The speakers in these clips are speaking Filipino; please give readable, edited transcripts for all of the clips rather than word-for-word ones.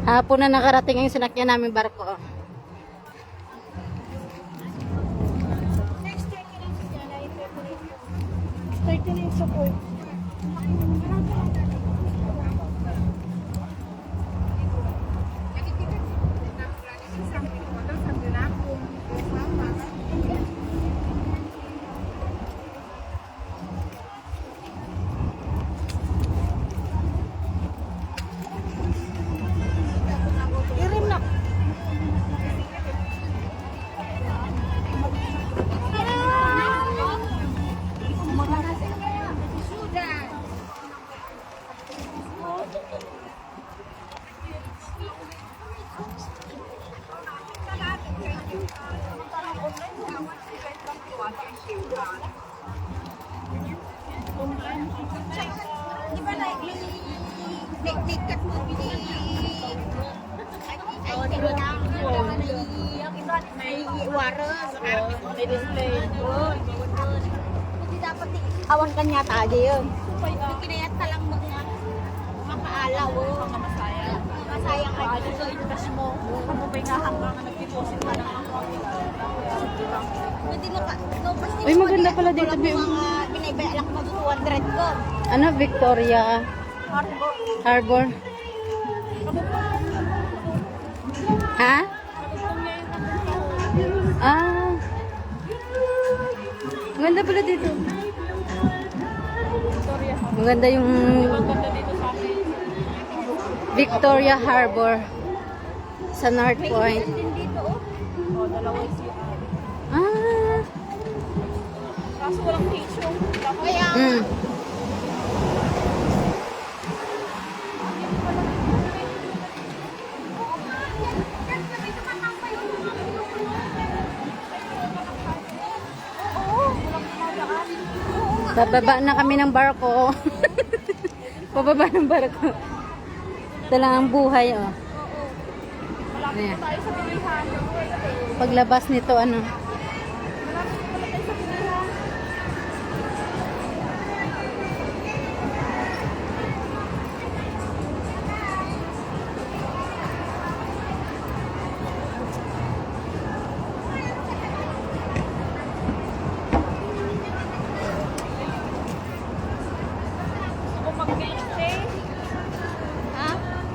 Hapon na nakarating ang sinakyan namin barko. Di ba nagkat mo may waras, may display. Hindi dapat awan kanya tayo yun. Kinayat ka lang makaalaw. Masayang ka dito, itas mo. Kung may nahanggang na nag-deposit ka ng Uy, maganda pala dito. Binaybayalak mo 200 ko. Ano, Victoria Harbor? Ha? Ah. Maganda pala dito. Maganda yung Victoria Harbor sa North Point. Ah. Kaso walang tissue. Kaya Bababa na kami ng barko. Pababa ng barko. Ito lang ang buhay, oh. Ayan. Paglabas nito, ano?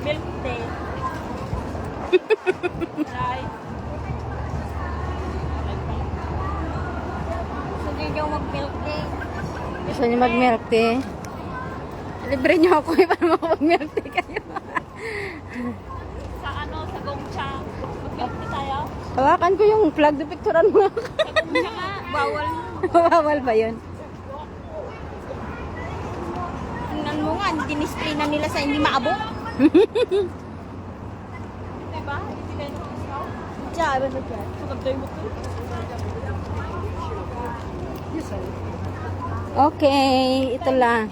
milk tea. Gusto niyo mag-milk tea? Gusto niyo mag-milk tea? Libre niyo ako para mag-milk tea kayo. Sa sa Gongcha. Mag-milk tea tayo? Hawakan ko yung flag de picturean mo. Sa Gongcha bawal. Bawal ba yun? Tingnan mo nga, dinisplay na nila sa hindi maabot. Diba? Hindi kayo nakasal? Diyan, ano dyan? Magagday mo to. Okay, ito lang.